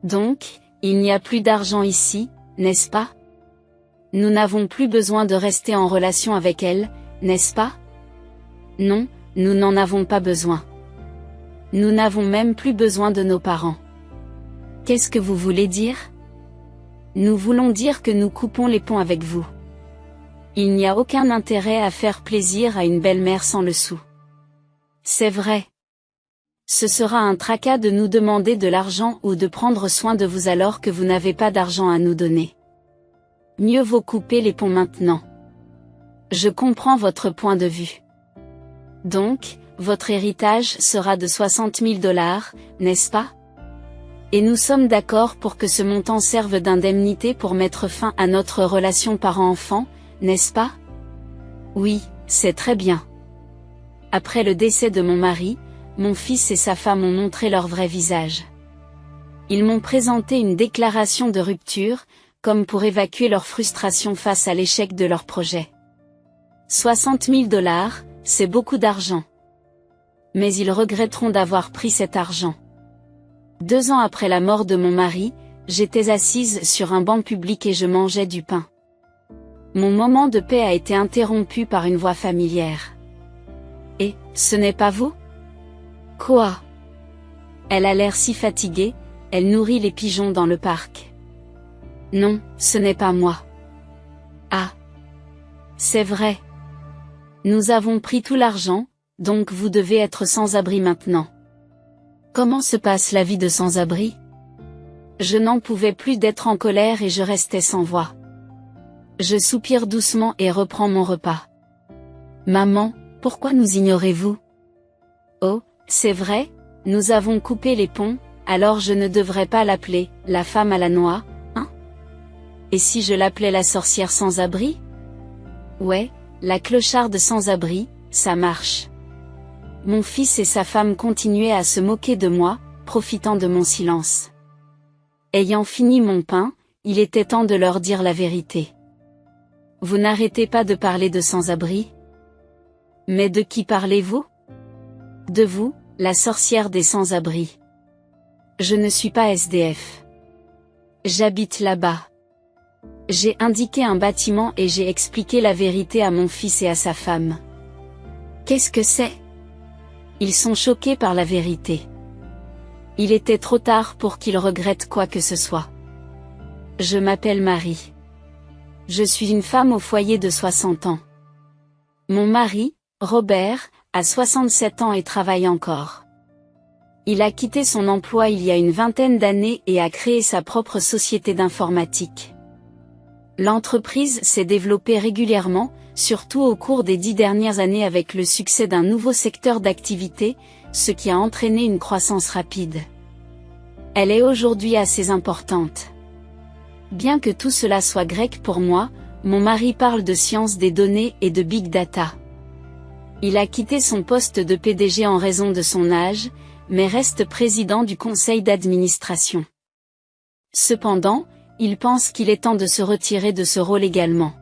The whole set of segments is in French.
Donc, il n'y a plus d'argent ici, n'est-ce pas? Nous n'avons plus besoin de rester en relation avec elle, n'est-ce pas? Non, nous n'en avons pas besoin. Nous n'avons même plus besoin de nos parents. Qu'est-ce que vous voulez dire? Nous voulons dire que nous coupons les ponts avec vous. Il n'y a aucun intérêt à faire plaisir à une belle-mère sans le sou. C'est vrai. Ce sera un tracas de nous demander de l'argent ou de prendre soin de vous alors que vous n'avez pas d'argent à nous donner. Mieux vaut couper les ponts maintenant. Je comprends votre point de vue. Donc, votre héritage sera de 60 000 $, n'est-ce pas? Et nous sommes d'accord pour que ce montant serve d'indemnité pour mettre fin à notre relation parent-enfant, n'est-ce pas? Oui, c'est très bien. Après le décès de mon mari, mon fils et sa femme ont montré leur vrai visage. Ils m'ont présenté une déclaration de rupture, comme pour évacuer leur frustration face à l'échec de leur projet. 60 000 $, c'est beaucoup d'argent. Mais ils regretteront d'avoir pris cet argent. 2 ans après la mort de mon mari, j'étais assise sur un banc public et je mangeais du pain. Mon moment de paix a été interrompu par une voix familière. « Et, ce n'est pas vous? » « Quoi? » Elle a l'air si fatiguée, elle nourrit les pigeons dans le parc. « Non, ce n'est pas moi. »« Ah. C'est vrai. Nous avons pris tout l'argent, donc vous devez être sans abri maintenant. » Comment se passe la vie de sans-abri? Je n'en pouvais plus d'être en colère et je restais sans voix. Je soupire doucement et reprends mon repas. Maman, pourquoi nous ignorez-vous? Oh, c'est vrai, nous avons coupé les ponts, alors je ne devrais pas l'appeler « la femme à la noix », hein? Et si je l'appelais la sorcière sans-abri? Ouais, la clocharde sans-abri, ça marche. Mon fils et sa femme continuaient à se moquer de moi, profitant de mon silence. Ayant fini mon pain, il était temps de leur dire la vérité. Vous n'arrêtez pas de parler de sans-abri? Mais de qui parlez-vous? De vous, la sorcière des sans-abri. Je ne suis pas SDF. J'habite là-bas. J'ai indiqué un bâtiment et j'ai expliqué la vérité à mon fils et à sa femme. Qu'est-ce que c'est? Ils sont choqués par la vérité. Il était trop tard pour qu'ils regrettent quoi que ce soit. Je m'appelle Marie. Je suis une femme au foyer de 60 ans. Mon mari, Robert, a 67 ans et travaille encore. Il a quitté son emploi il y a une vingtaine d'années et a créé sa propre société d'informatique. L'entreprise s'est développée régulièrement, surtout au cours des 10 dernières années avec le succès d'un nouveau secteur d'activité, ce qui a entraîné une croissance rapide. Elle est aujourd'hui assez importante. Bien que tout cela soit grec pour moi, mon mari parle de science des données et de big data. Il a quitté son poste de PDG en raison de son âge, mais reste président du conseil d'administration. Cependant, il pense qu'il est temps de se retirer de ce rôle également.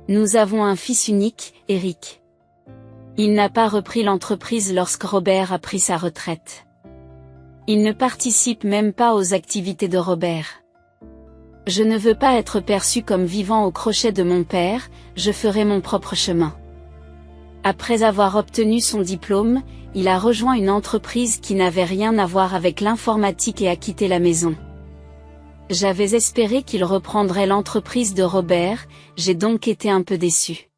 Nous avons un fils unique, Eric. Il n'a pas repris l'entreprise lorsque Robert a pris sa retraite. Il ne participe même pas aux activités de Robert. Je ne veux pas être perçu comme vivant au crochet de mon père, je ferai mon propre chemin. Après avoir obtenu son diplôme, il a rejoint une entreprise qui n'avait rien à voir avec l'informatique et a quitté la maison. J'avais espéré qu'il reprendrait l'entreprise de Robert, j'ai donc été un peu déçu.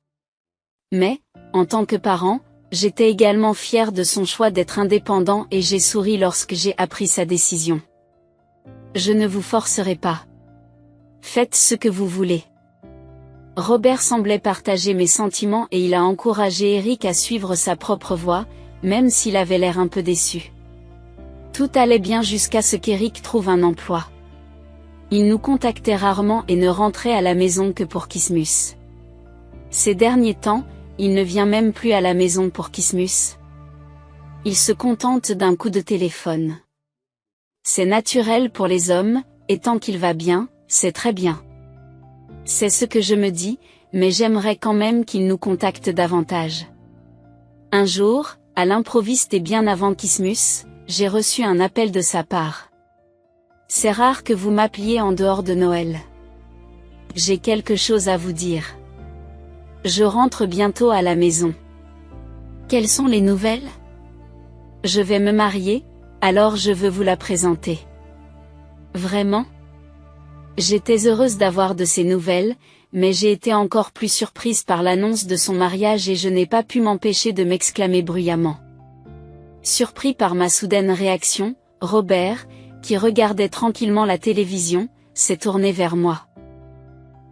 Mais, en tant que parent, j'étais également fier de son choix d'être indépendant et j'ai souri lorsque j'ai appris sa décision. Je ne vous forcerai pas. Faites ce que vous voulez. Robert semblait partager mes sentiments et il a encouragé Eric à suivre sa propre voie, même s'il avait l'air un peu déçu. Tout allait bien jusqu'à ce qu'Eric trouve un emploi. Il nous contactait rarement et ne rentrait à la maison que pour Christmas. Ces derniers temps, il ne vient même plus à la maison pour Christmas. Il se contente d'un coup de téléphone. C'est naturel pour les hommes, et tant qu'il va bien, c'est très bien. C'est ce que je me dis, mais j'aimerais quand même qu'il nous contacte davantage. Un jour, à l'improviste et bien avant Christmas, j'ai reçu un appel de sa part. C'est rare que vous m'appeliez en dehors de Noël. J'ai quelque chose à vous dire. Je rentre bientôt à la maison. Quelles sont les nouvelles? Je vais me marier, alors je veux vous la présenter. Vraiment? J'étais heureuse d'avoir de ces nouvelles, mais j'ai été encore plus surprise par l'annonce de son mariage et je n'ai pas pu m'empêcher de m'exclamer bruyamment. Surpris par ma soudaine réaction, Robert, qui regardait tranquillement la télévision, s'est tourné vers moi.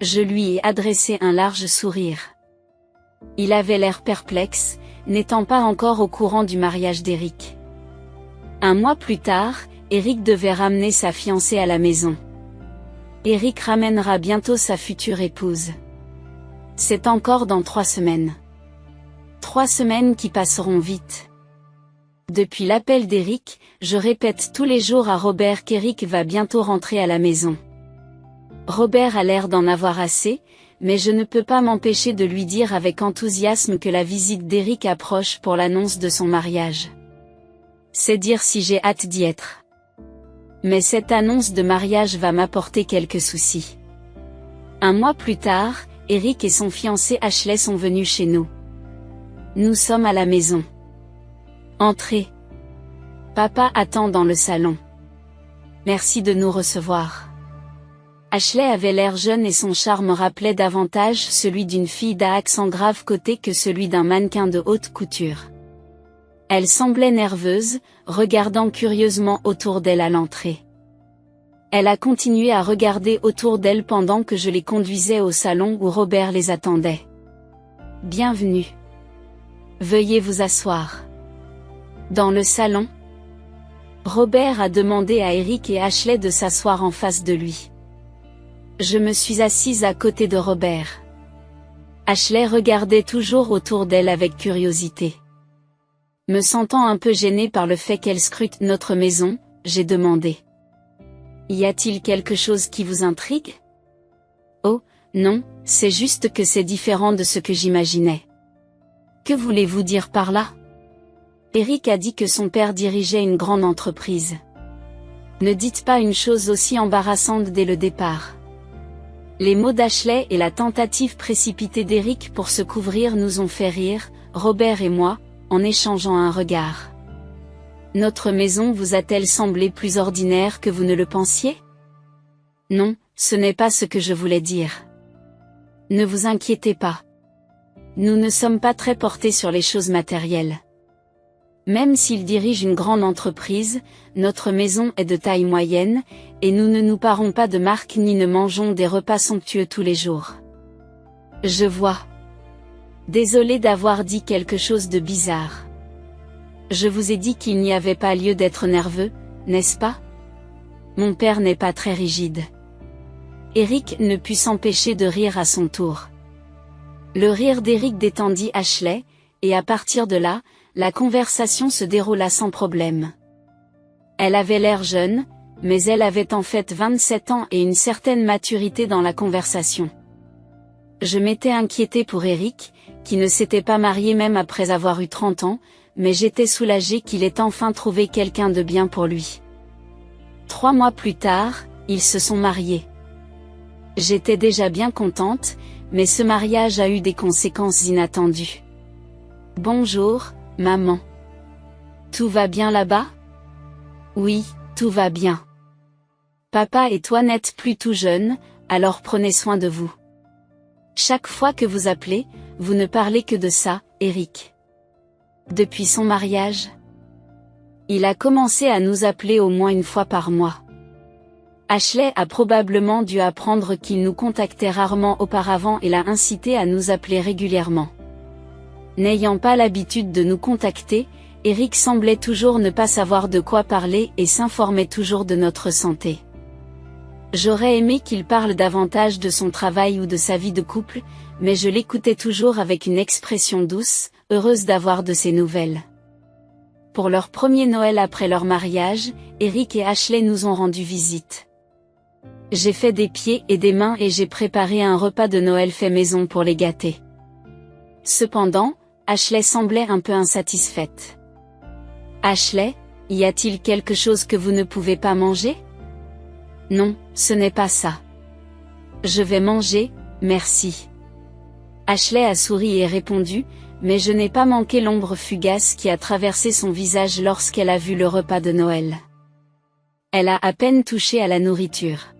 Je lui ai adressé un large sourire. Il avait l'air perplexe, n'étant pas encore au courant du mariage d'Eric. Un mois plus tard, Eric devait ramener sa fiancée à la maison. Eric ramènera bientôt sa future épouse. C'est encore dans 3 semaines. 3 semaines qui passeront vite. Depuis l'appel d'Eric, je répète tous les jours à Robert qu'Eric va bientôt rentrer à la maison. Robert a l'air d'en avoir assez, mais je ne peux pas m'empêcher de lui dire avec enthousiasme que la visite d'Eric approche pour l'annonce de son mariage. C'est dire si j'ai hâte d'y être. Mais cette annonce de mariage va m'apporter quelques soucis. Un mois plus tard, Eric et son fiancé Ashley sont venus chez nous. Nous sommes à la maison. Entrez. Papa attend dans le salon. Merci de nous recevoir. Ashley avait l'air jeune et son charme rappelait davantage celui d'une fille d'à accent grave côté que celui d'un mannequin de haute couture. Elle semblait nerveuse, regardant curieusement autour d'elle à l'entrée. Elle a continué à regarder autour d'elle pendant que je les conduisais au salon où Robert les attendait. Bienvenue. Veuillez vous asseoir. Dans le salon, Robert a demandé à Eric et Ashley de s'asseoir en face de lui. Je me suis assise à côté de Robert. Ashley regardait toujours autour d'elle avec curiosité. Me sentant un peu gênée par le fait qu'elle scrute notre maison, j'ai demandé. Y a-t-il quelque chose qui vous intrigue? Oh, non, c'est juste que c'est différent de ce que j'imaginais. Que voulez-vous dire par là? Eric a dit que son père dirigeait une grande entreprise. Ne dites pas une chose aussi embarrassante dès le départ. Les mots d'Ashley et la tentative précipitée d'Eric pour se couvrir nous ont fait rire, Robert et moi, en échangeant un regard. Notre maison vous a-t-elle semblé plus ordinaire que vous ne le pensiez? Non, ce n'est pas ce que je voulais dire. Ne vous inquiétez pas. Nous ne sommes pas très portés sur les choses matérielles. Même s'il dirige une grande entreprise, notre maison est de taille moyenne, et nous ne nous parons pas de marque ni ne mangeons des repas somptueux tous les jours. Je vois. Désolé d'avoir dit quelque chose de bizarre. Je vous ai dit qu'il n'y avait pas lieu d'être nerveux, n'est-ce pas? Mon père n'est pas très rigide. Eric ne put s'empêcher de rire à son tour. Le rire d'Eric détendit Ashley, et à partir de là, la conversation se déroula sans problème. Elle avait l'air jeune, mais elle avait en fait 27 ans et une certaine maturité dans la conversation. Je m'étais inquiétée pour Eric, qui ne s'était pas marié même après avoir eu 30 ans, mais j'étais soulagée qu'il ait enfin trouvé quelqu'un de bien pour lui. 3 mois plus tard, ils se sont mariés. J'étais déjà bien contente, mais ce mariage a eu des conséquences inattendues. Bonjour, maman. Tout va bien là-bas? Oui, tout va bien. Papa et toi n'êtes plus tout jeunes, alors prenez soin de vous. Chaque fois que vous appelez, vous ne parlez que de ça, Eric. Depuis son mariage, il a commencé à nous appeler au moins une fois par mois. Ashley a probablement dû apprendre qu'il nous contactait rarement auparavant et l'a incité à nous appeler régulièrement. N'ayant pas l'habitude de nous contacter, Eric semblait toujours ne pas savoir de quoi parler et s'informait toujours de notre santé. J'aurais aimé qu'il parle davantage de son travail ou de sa vie de couple, mais je l'écoutais toujours avec une expression douce, heureuse d'avoir de ses nouvelles. Pour leur premier Noël après leur mariage, Eric et Ashley nous ont rendu visite. J'ai fait des pieds et des mains et j'ai préparé un repas de Noël fait maison pour les gâter. Cependant, Ashley semblait un peu « Ashley, y a-t-il quelque chose que vous ne pouvez pas manger? Non, ce n'est pas ça. Je vais manger, merci. Ashley a souri et répondu, mais je n'ai pas manqué l'ombre fugace qui a traversé son visage lorsqu'elle a vu le repas de Noël. Elle a à peine touché à la nourriture.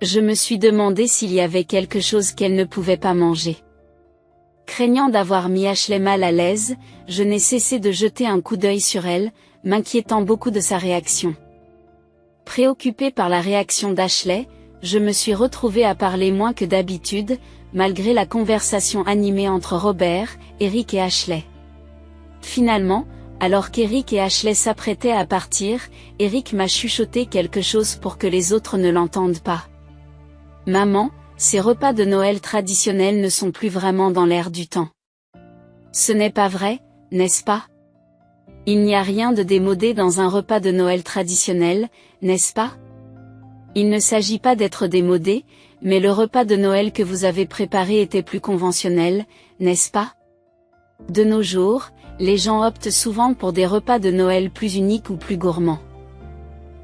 Je me suis demandé s'il y avait quelque chose qu'elle ne pouvait pas manger. Craignant d'avoir mis Ashley mal à l'aise, je n'ai cessé de jeter un coup d'œil sur elle, m'inquiétant beaucoup de sa réaction. Préoccupée par la réaction d'Ashley, je me suis retrouvée à parler moins que d'habitude, malgré la conversation animée entre Robert, Eric et Ashley. Finalement, alors qu'Eric et Ashley s'apprêtaient à partir, Eric m'a chuchoté quelque chose pour que les autres ne l'entendent pas. « Maman, ces repas de Noël traditionnels ne sont plus vraiment dans l'air du temps. » Ce n'est pas vrai, n'est-ce pas? Il n'y a rien de démodé dans un repas de Noël traditionnel, n'est-ce pas? Il ne s'agit pas d'être démodé, mais le repas de Noël que vous avez préparé était plus conventionnel, n'est-ce pas? De nos jours, les gens optent souvent pour des repas de Noël plus uniques ou plus gourmands.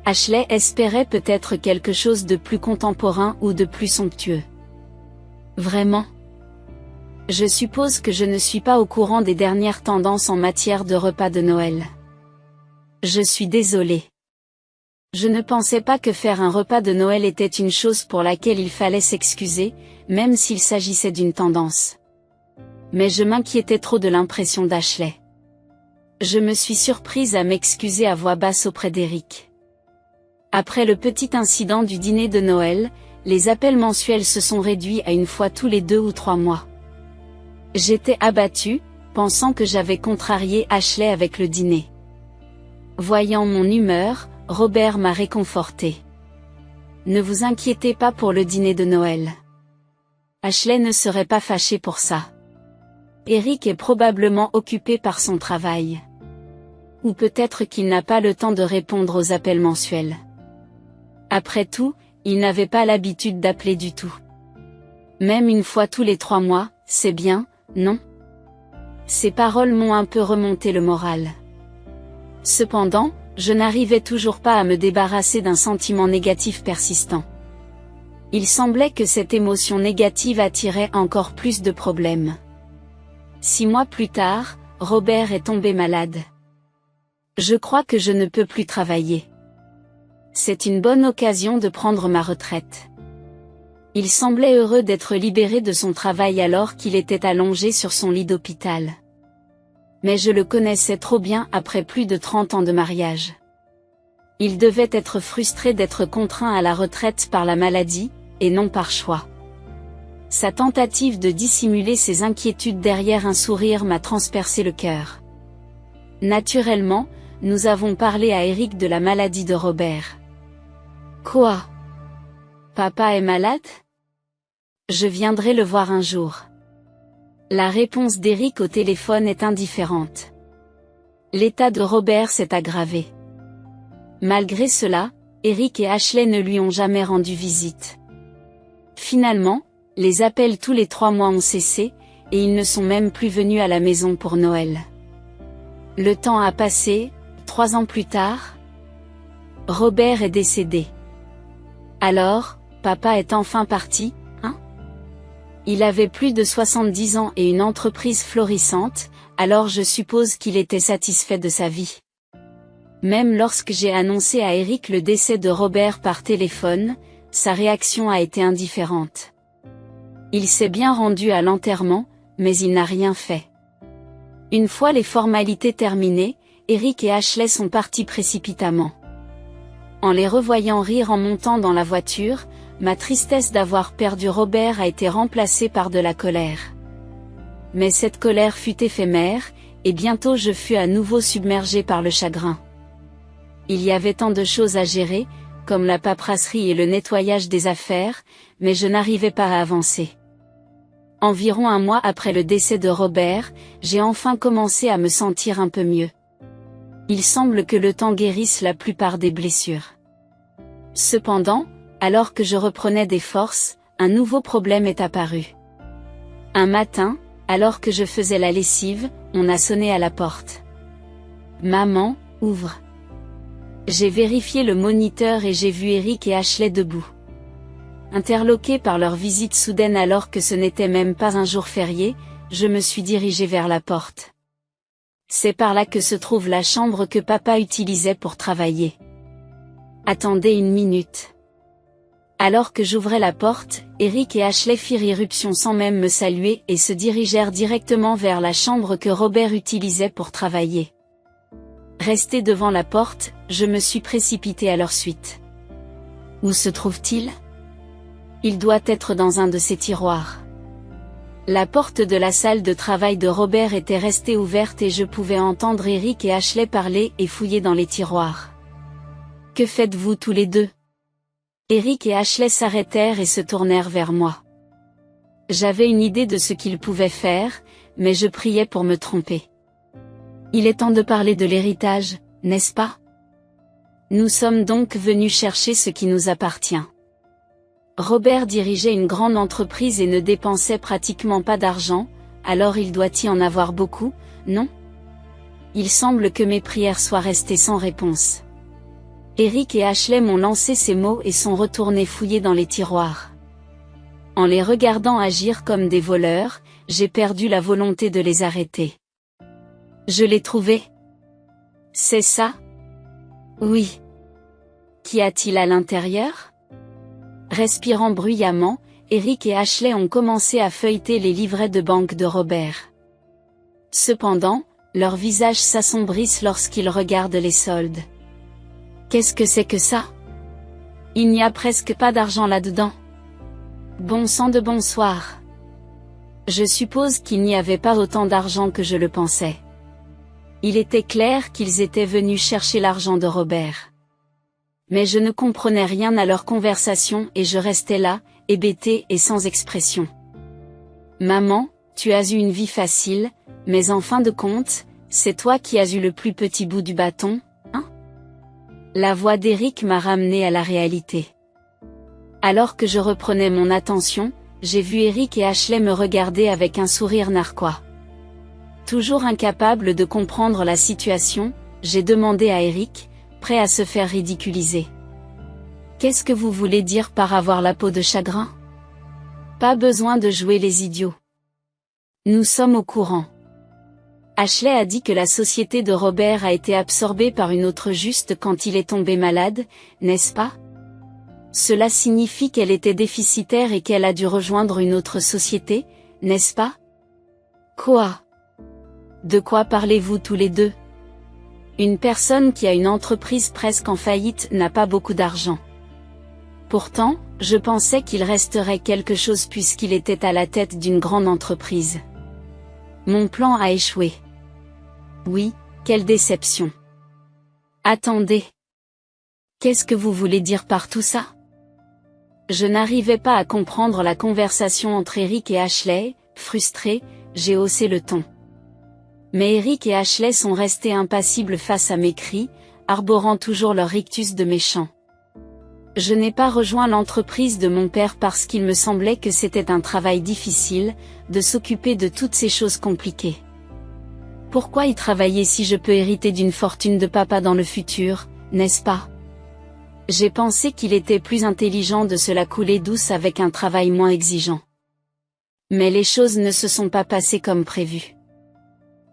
Ashley espérait peut-être quelque chose de plus contemporain ou de plus somptueux. Vraiment? Je suppose que je ne suis pas au courant des dernières tendances en matière de repas de Noël. Je suis désolée. Je ne pensais pas que faire un repas de Noël était une chose pour laquelle il fallait s'excuser, même s'il s'agissait d'une tendance. Mais je m'inquiétais trop de l'impression d'Ashley. Je me suis surprise à m'excuser à voix basse auprès d'Eric. Après le petit incident du dîner de Noël, les appels mensuels se sont réduits à une fois tous les 2 ou 3 mois. J'étais abattue, pensant que j'avais contrarié Ashley avec le dîner. Voyant mon humeur, Robert m'a réconfortée. Ne vous inquiétez pas pour le dîner de Noël. Ashley ne serait pas fâchée pour ça. Eric est probablement occupé par son travail. Ou peut-être qu'il n'a pas le temps de répondre aux appels mensuels. Après tout, il n'avait pas l'habitude d'appeler du tout. Même une fois tous les 3 mois, c'est bien, non? Ces paroles m'ont un peu remonté le moral. Cependant, je n'arrivais toujours pas à me débarrasser d'un sentiment négatif persistant. Il semblait que cette émotion négative attirait encore plus de problèmes. 6 mois plus tard, Robert est tombé malade. Je crois que je ne peux plus travailler. C'est une bonne occasion de prendre ma retraite. Il semblait heureux d'être libéré de son travail alors qu'il était allongé sur son lit d'hôpital. Mais je le connaissais trop bien après plus de 30 ans de mariage. Il devait être frustré d'être contraint à la retraite par la maladie, et non par choix. Sa tentative de dissimuler ses inquiétudes derrière un sourire m'a transpercé le cœur. Naturellement, nous avons parlé à Eric de la maladie de Robert. Quoi? Papa est malade? Je viendrai le voir un jour. La réponse d'Eric au téléphone est indifférente. L'état de Robert s'est aggravé. Malgré cela, Eric et Ashley ne lui ont jamais rendu visite. Finalement, les appels tous les 3 mois ont cessé, et ils ne sont même plus venus à la maison pour Noël. Le temps a passé, 3 ans plus tard. Robert est décédé. Alors, papa est enfin parti, hein? Il avait plus de 70 ans et une entreprise florissante, alors je suppose qu'il était satisfait de sa vie. Même lorsque j'ai annoncé à Eric le décès de Robert par téléphone, sa réaction a été indifférente. Il s'est bien rendu à l'enterrement, mais il n'a rien fait. Une fois les formalités terminées, Eric et Ashley sont partis précipitamment. En les revoyant rire en montant dans la voiture, ma tristesse d'avoir perdu Robert a été remplacée par de la colère. Mais cette colère fut éphémère, et bientôt je fus à nouveau submergée par le chagrin. Il y avait tant de choses à gérer, comme la paperasserie et le nettoyage des affaires, mais je n'arrivais pas à avancer. Environ 1 mois après le décès de Robert, j'ai enfin commencé à me sentir un peu mieux. Il semble que le temps guérisse la plupart des blessures. Cependant, alors que je reprenais des forces, un nouveau problème est apparu. Un matin, alors que je faisais la lessive, on a sonné à la porte. « Maman, ouvre. J'ai vérifié le moniteur et j'ai vu Eric et Ashley debout. Interloqués par leur visite soudaine alors que ce n'était même pas un jour férié, je me suis dirigée vers la porte. C'est par là que se trouve la chambre que papa utilisait pour travailler. Attendez une minute. Alors que j'ouvrais la porte, Eric et Ashley firent irruption sans même me saluer et se dirigèrent directement vers la chambre que Robert utilisait pour travailler. Resté devant la porte, je me suis précipitée à leur suite. Où se trouve-t-il ? Il doit être dans un de ces tiroirs. La porte de la salle de travail de Robert était restée ouverte et je pouvais entendre Eric et Ashley parler et fouiller dans les tiroirs. Que faites-vous tous les deux ? Eric et Ashley s'arrêtèrent et se tournèrent vers moi. J'avais une idée de ce qu'ils pouvaient faire, mais je priais pour me tromper. Il est temps de parler de l'héritage, n'est-ce pas ? Nous sommes donc venus chercher ce qui nous appartient. Robert dirigeait une grande entreprise et ne dépensait pratiquement pas d'argent, alors il doit y en avoir beaucoup, non ? Il semble que mes prières soient restées sans réponse. Eric et Ashley m'ont lancé ces mots et sont retournés fouiller dans les tiroirs. En les regardant agir comme des voleurs, j'ai perdu la volonté de les arrêter. Je l'ai trouvé. C'est ça ? Oui. Qu'y a-t-il à l'intérieur ? Respirant bruyamment, Eric et Ashley ont commencé à feuilleter les livrets de banque de Robert. Cependant, leurs visages s'assombrissent lorsqu'ils regardent les soldes. Qu'est-ce que c'est que ça ? Il n'y a presque pas d'argent là-dedans. Bon sang de bonsoir. Je suppose qu'il n'y avait pas autant d'argent que je le pensais. Il était clair qu'ils étaient venus chercher l'argent de Robert. Mais je ne comprenais rien à leur conversation et je restais là, hébétée et sans expression. Maman, tu as eu une vie facile, mais en fin de compte, c'est toi qui as eu le plus petit bout du bâton, hein ? La voix d'Eric m'a ramenée à la réalité. Alors que je reprenais mon attention, j'ai vu Eric et Ashley me regarder avec un sourire narquois. Toujours incapable de comprendre la situation, j'ai demandé à Eric, prêt à se faire ridiculiser. Qu'est-ce que vous voulez dire par avoir la peau de chagrin ? Pas besoin de jouer les idiots. Nous sommes au courant. Ashley a dit que la société de Robert a été absorbée par une autre juste quand il est tombé malade, n'est-ce pas ? Cela signifie qu'elle était déficitaire et qu'elle a dû rejoindre une autre société, n'est-ce pas ? Quoi ? De quoi parlez-vous tous les deux ? Une personne qui a une entreprise presque en faillite n'a pas beaucoup d'argent. Pourtant, je pensais qu'il resterait quelque chose puisqu'il était à la tête d'une grande entreprise. Mon plan a échoué. Oui, quelle déception. Attendez. Qu'est-ce que vous voulez dire par tout ça ? Je n'arrivais pas à comprendre la conversation entre Eric et Ashley, frustré, j'ai haussé le ton. Mais Eric et Ashley sont restés impassibles face à mes cris, arborant toujours leur rictus de méchants. Je n'ai pas rejoint l'entreprise de mon père parce qu'il me semblait que c'était un travail difficile, de s'occuper de toutes ces choses compliquées. Pourquoi y travailler si je peux hériter d'une fortune de papa dans le futur, n'est-ce pas ? J'ai pensé qu'il était plus intelligent de se la couler douce avec un travail moins exigeant. Mais les choses ne se sont pas passées comme prévu.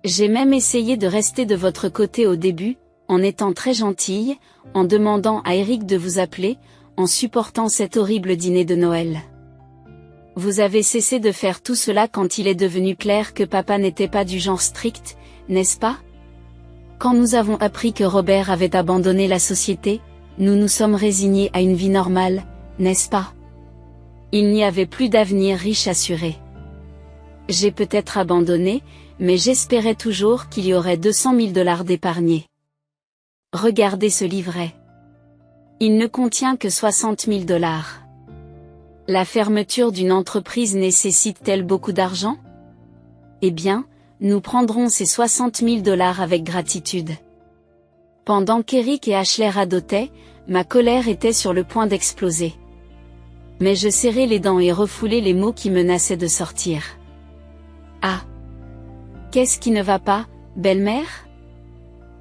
J'ai même essayé de rester de votre côté au début, en étant très gentille, en demandant à Eric de vous appeler, en supportant cet horrible dîner de Noël. Vous avez cessé de faire tout cela quand il est devenu clair que papa n'était pas du genre strict, n'est-ce pas ? Quand nous avons appris que Robert avait abandonné la société, nous nous sommes résignés à une vie normale, n'est-ce pas ? Il n'y avait plus d'avenir riche assuré. J'ai peut-être abandonné, mais j'espérais toujours qu'il y aurait 200 000 $ d'épargnés. Regardez ce livret. Il ne contient que 60 000 $. La fermeture d'une entreprise nécessite-t-elle beaucoup d'argent ? Eh bien, nous prendrons ces 60 000 $ avec gratitude. Pendant qu'Eric et Ashley radotaient, ma colère était sur le point d'exploser. Mais je serrai les dents et refoulai les mots qui menaçaient de sortir. Ah ! Qu'est-ce qui ne va pas, belle-mère ?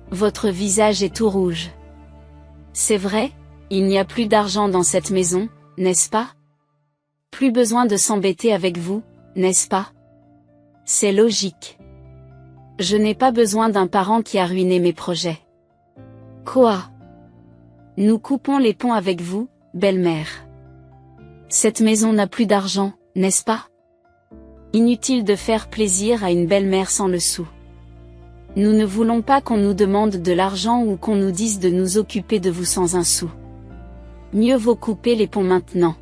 Votre visage est tout rouge. C'est vrai, il n'y a plus d'argent dans cette maison, n'est-ce pas? Plus besoin de s'embêter avec vous, n'est-ce pas? C'est logique. Je n'ai pas besoin d'un parent qui a ruiné mes projets. Quoi? Nous coupons les ponts avec vous, belle-mère. Cette maison n'a plus d'argent, n'est-ce pas? Inutile de faire plaisir à une belle-mère sans le sou. Nous ne voulons pas qu'on nous demande de l'argent ou qu'on nous dise de nous occuper de vous sans un sou. Mieux vaut couper les ponts maintenant.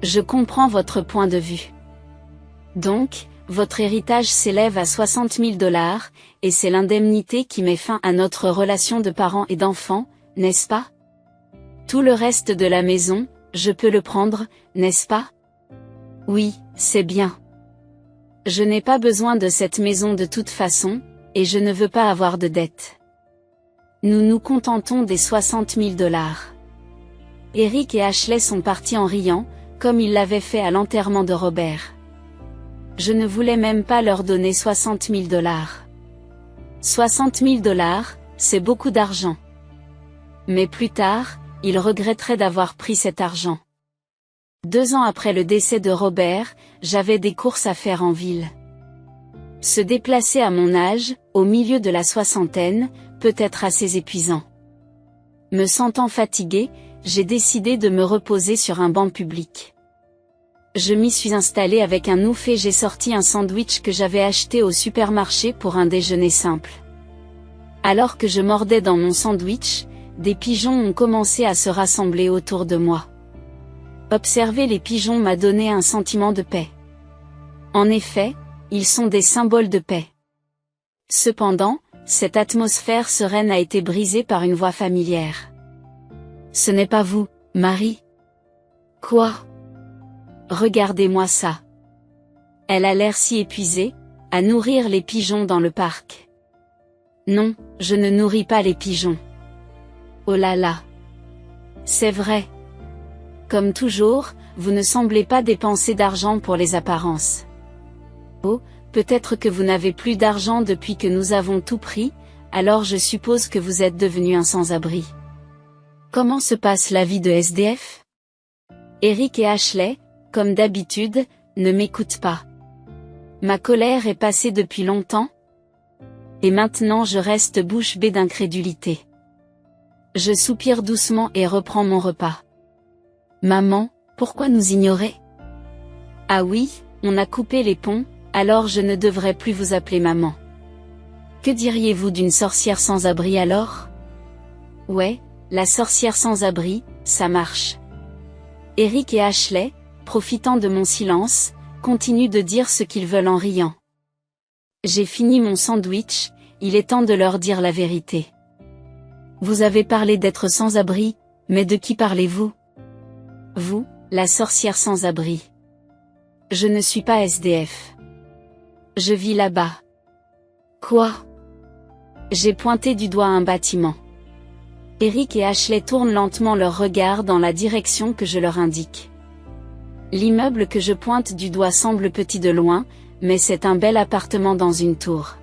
Je comprends votre point de vue. Donc, votre héritage s'élève à 60 000 $, et c'est l'indemnité qui met fin à notre relation de parents et d'enfants, n'est-ce pas? Tout le reste de la maison, je peux le prendre, n'est-ce pas? Oui, c'est bien. Je n'ai pas besoin de cette maison de toute façon, et je ne veux pas avoir de dette. Nous nous contentons des 60 000 $. Eric et Ashley sont partis en riant, comme ils l'avaient fait à l'enterrement de Robert. Je ne voulais même pas leur donner 60 000 $. 60 000 $, c'est beaucoup d'argent. Mais plus tard, ils regretteraient d'avoir pris cet argent. 2 ans après le décès de Robert, j'avais des courses à faire en ville. Se déplacer à mon âge, au milieu de la soixantaine, peut être assez épuisant. Me sentant fatiguée, j'ai décidé de me reposer sur un banc public. Je m'y suis installée avec un ouf et j'ai sorti un sandwich que j'avais acheté au supermarché pour un déjeuner simple. Alors que je mordais dans mon sandwich, des pigeons ont commencé à se rassembler autour de moi. Observer les pigeons m'a donné un sentiment de paix. En effet, ils sont des symboles de paix. Cependant, cette atmosphère sereine a été brisée par une voix familière. Ce n'est pas vous, Marie? Quoi? Regardez-moi ça. Elle a l'air si épuisée, à nourrir les pigeons dans le parc. Non, je ne nourris pas les pigeons. Oh là là. C'est vrai. Comme toujours, vous ne semblez pas dépenser d'argent pour les apparences. Oh, peut-être que vous n'avez plus d'argent depuis que nous avons tout pris, alors je suppose que vous êtes devenu un sans-abri. Comment se passe la vie de SDF? Eric et Ashley, comme d'habitude, ne m'écoutent pas. Ma colère est passée depuis longtemps. Et maintenant je reste bouche bée d'incrédulité. Je soupire doucement et reprends mon repas. Maman, pourquoi nous ignorer? Ah oui, on a coupé les ponts, alors je ne devrais plus vous appeler maman. Que diriez-vous d'une sorcière sans abri alors? Ouais, la sorcière sans abri, ça marche. Eric et Ashley, profitant de mon silence, continuent de dire ce qu'ils veulent en riant. J'ai fini mon sandwich, il est temps de leur dire la vérité. Vous avez parlé d'être sans abri, mais de qui parlez-vous? Vous, la sorcière sans abri. Je ne suis pas SDF. Je vis là-bas. Quoi? J'ai pointé du doigt un bâtiment. Eric et Ashley tournent lentement leur regard dans la direction que je leur indique. L'immeuble que je pointe du doigt semble petit de loin, mais c'est un bel appartement dans une tour.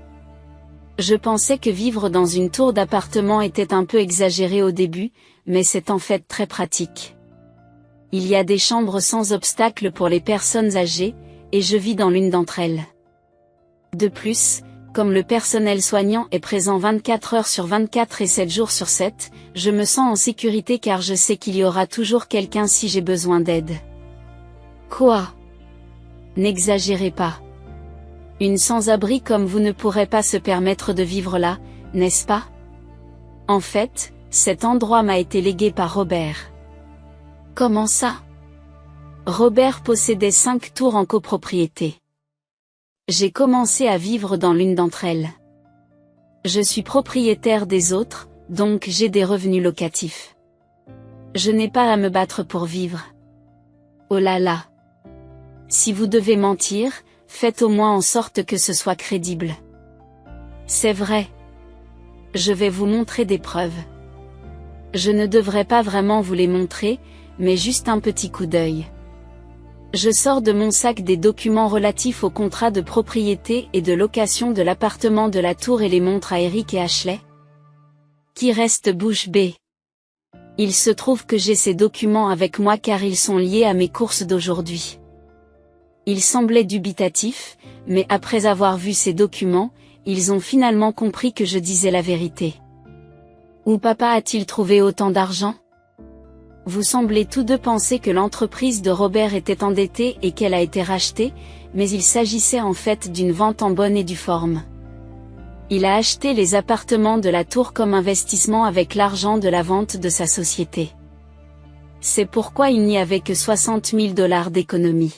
Je pensais que vivre dans une tour d'appartement était un peu exagéré au début, mais c'est en fait très pratique. Il y a des chambres sans obstacle pour les personnes âgées, et je vis dans l'une d'entre elles. De plus, comme le personnel soignant est présent 24 heures sur 24 et 7 jours sur 7, je me sens en sécurité car je sais qu'il y aura toujours quelqu'un si j'ai besoin d'aide. Quoi? N'exagérez pas. Une sans-abri comme vous ne pourrait pas se permettre de vivre là, n'est-ce pas? En fait, cet endroit m'a été légué par Robert. Comment ça? Robert possédait 5 tours en copropriété. J'ai commencé à vivre dans l'une d'entre elles. Je suis propriétaire des autres, donc j'ai des revenus locatifs. Je n'ai pas à me battre pour vivre. Oh là là. Si vous devez mentir, faites au moins en sorte que ce soit crédible. C'est vrai. Je vais vous montrer des preuves. Je ne devrais pas vraiment vous les montrer, mais juste un petit coup d'œil. Je sors de mon sac des documents relatifs au contrat de propriété et de location de l'appartement de la tour et les montre à Eric et Ashley, qui restent bouche bée. Il se trouve que j'ai ces documents avec moi car ils sont liés à mes courses d'aujourd'hui. Ils semblaient dubitatifs, mais après avoir vu ces documents, ils ont finalement compris que je disais la vérité. Où papa a-t-il trouvé autant d'argent? Vous semblez tous deux penser que l'entreprise de Robert était endettée et qu'elle a été rachetée, mais il s'agissait en fait d'une vente en bonne et due forme. Il a acheté les appartements de la tour comme investissement avec l'argent de la vente de sa société. C'est pourquoi il n'y avait que 60 000 $ d'économie.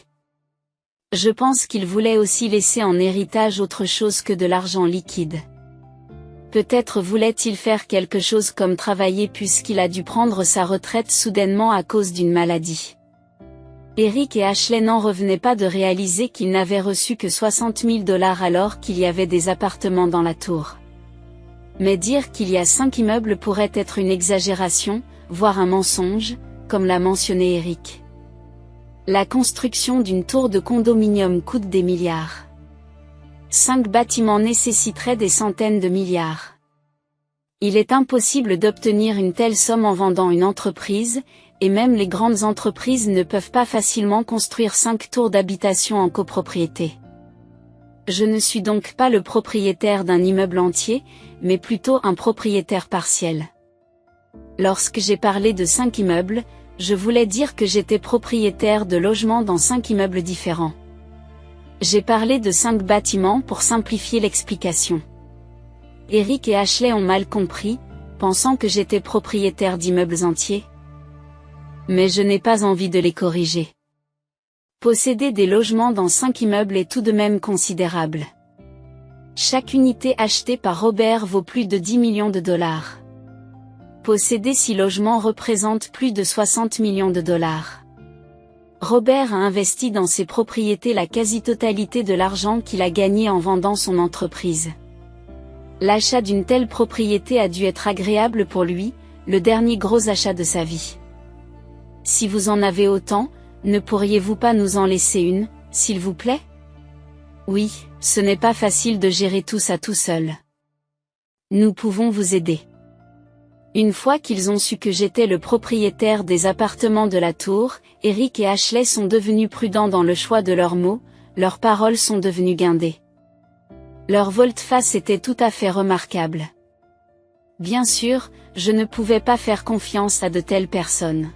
Je pense qu'il voulait aussi laisser en héritage autre chose que de l'argent liquide. Peut-être voulait-il faire quelque chose comme travailler puisqu'il a dû prendre sa retraite soudainement à cause d'une maladie. Eric et Ashley n'en revenaient pas de réaliser qu'ils n'avaient reçu que 60 000 $ alors qu'il y avait des appartements dans la tour. Mais dire qu'il y a 5 immeubles pourrait être une exagération, voire un mensonge, comme l'a mentionné Eric. La construction d'une tour de condominium coûte des milliards. 5 bâtiments nécessiteraient des centaines de milliards. Il est impossible d'obtenir une telle somme en vendant une entreprise, et même les grandes entreprises ne peuvent pas facilement construire 5 tours d'habitation en copropriété. Je ne suis donc pas le propriétaire d'un immeuble entier, mais plutôt un propriétaire partiel. Lorsque j'ai parlé de 5 immeubles, je voulais dire que j'étais propriétaire de logements dans 5 immeubles différents. J'ai parlé de 5 bâtiments pour simplifier l'explication. Eric et Ashley ont mal compris, pensant que j'étais propriétaire d'immeubles entiers. Mais je n'ai pas envie de les corriger. Posséder des logements dans 5 immeubles est tout de même considérable. Chaque unité achetée par Robert vaut plus de 10 millions de $. Posséder 6 logements représente plus de 60 millions de $. Robert a investi dans ses propriétés la quasi-totalité de l'argent qu'il a gagné en vendant son entreprise. L'achat d'une telle propriété a dû être agréable pour lui, le dernier gros achat de sa vie. Si vous en avez autant, ne pourriez-vous pas nous en laisser une, s'il vous plaît? Oui, ce n'est pas facile de gérer tout ça tout seul. Nous pouvons vous aider. Une fois qu'ils ont su que j'étais le propriétaire des appartements de la tour, Eric et Ashley sont devenus prudents dans le choix de leurs mots, leurs paroles sont devenues guindées. Leur volte-face était tout à fait remarquable. Bien sûr, je ne pouvais pas faire confiance à de telles personnes.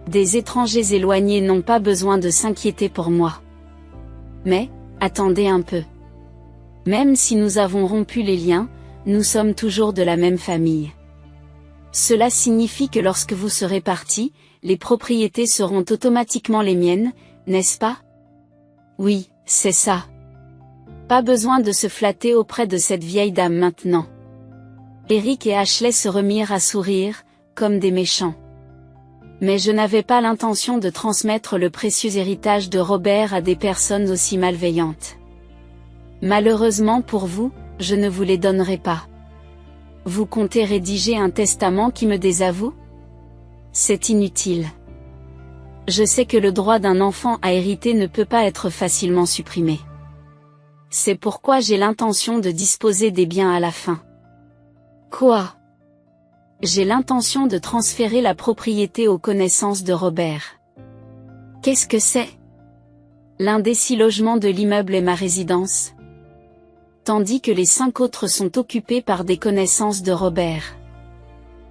Des étrangers éloignés n'ont pas besoin de s'inquiéter pour moi. Mais, attendez un peu. Même si nous avons rompu les liens, nous sommes toujours de la même famille. Cela signifie que lorsque vous serez partis, les propriétés seront automatiquement les miennes, n'est-ce pas? Oui, c'est ça. Pas besoin de se flatter auprès de cette vieille dame maintenant. Eric et Ashley se remirent à sourire, comme des méchants. Mais je n'avais pas l'intention de transmettre le précieux héritage de Robert à des personnes aussi malveillantes. Malheureusement pour vous, je ne vous les donnerai pas. Vous comptez rédiger un testament qui me désavoue? C'est inutile. Je sais que le droit d'un enfant à hériter ne peut pas être facilement supprimé. C'est pourquoi j'ai l'intention de disposer des biens à la fin. Quoi? J'ai l'intention de transférer la propriété aux connaissances de Robert. Qu'est-ce que c'est? L'un des 6 logements de l'immeuble est ma résidence. Tandis que les 5 autres sont occupés par des connaissances de Robert.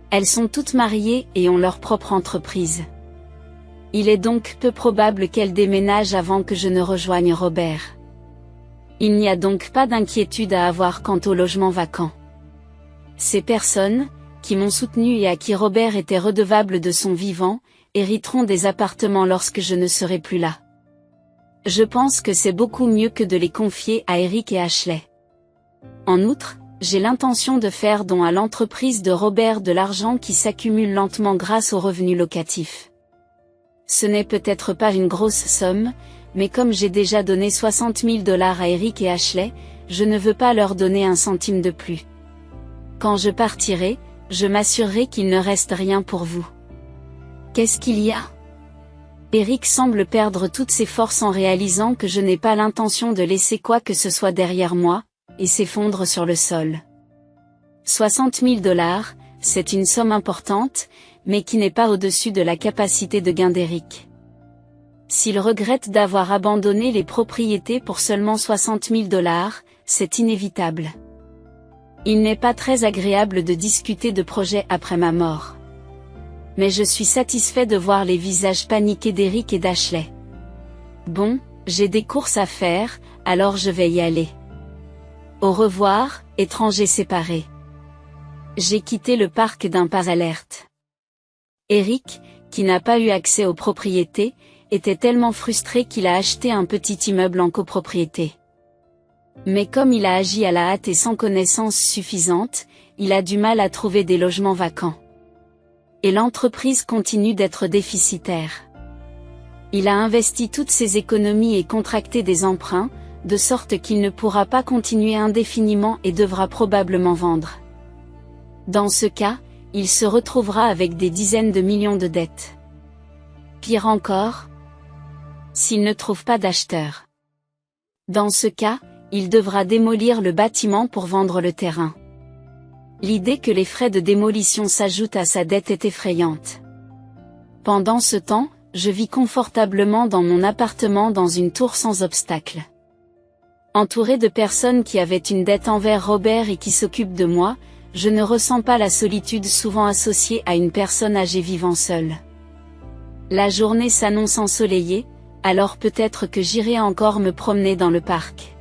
Elles sont toutes mariées et ont leur propre entreprise. Il est donc peu probable qu'elles déménagent avant que je ne rejoigne Robert. Il n'y a donc pas d'inquiétude à avoir quant au logement vacant. Ces personnes, qui m'ont soutenu et à qui Robert était redevable de son vivant, hériteront des appartements lorsque je ne serai plus là. Je pense que c'est beaucoup mieux que de les confier à Eric et Ashley. En outre, j'ai l'intention de faire don à l'entreprise de Robert de l'argent qui s'accumule lentement grâce aux revenus locatifs. Ce n'est peut-être pas une grosse somme, mais comme j'ai déjà donné 60 000 $ à Eric et Ashley, je ne veux pas leur donner un centime de plus. Quand je partirai, je m'assurerai qu'il ne reste rien pour vous. Qu'est-ce qu'il y a? Eric semble perdre toutes ses forces en réalisant que je n'ai pas l'intention de laisser quoi que ce soit derrière moi, et s'effondre sur le sol. 60 000 $, c'est une somme importante, mais qui n'est pas au-dessus de la capacité de gain d'Eric. S'il regrette d'avoir abandonné les propriétés pour seulement 60 000 $, c'est inévitable. Il n'est pas très agréable de discuter de projets après ma mort. Mais je suis satisfait de voir les visages paniqués d'Eric et d'Ashley. Bon, j'ai des courses à faire, alors je vais y aller. Au revoir, étrangers séparés. J'ai quitté le parc d'un pas alerte. Eric, qui n'a pas eu accès aux propriétés, était tellement frustré qu'il a acheté un petit immeuble en copropriété. Mais comme il a agi à la hâte et sans connaissance suffisante, il a du mal à trouver des logements vacants. Et l'entreprise continue d'être déficitaire. Il a investi toutes ses économies et contracté des emprunts, de sorte qu'il ne pourra pas continuer indéfiniment et devra probablement vendre. Dans ce cas, il se retrouvera avec des dizaines de millions de dettes. Pire encore, s'il ne trouve pas d'acheteur. Dans ce cas, il devra démolir le bâtiment pour vendre le terrain. L'idée que les frais de démolition s'ajoutent à sa dette est effrayante. Pendant ce temps, je vis confortablement dans mon appartement dans une tour sans obstacle. Entouré de personnes qui avaient une dette envers Robert et qui s'occupent de moi, je ne ressens pas la solitude souvent associée à une personne âgée vivant seule. La journée s'annonce ensoleillée, alors peut-être que j'irai encore me promener dans le parc.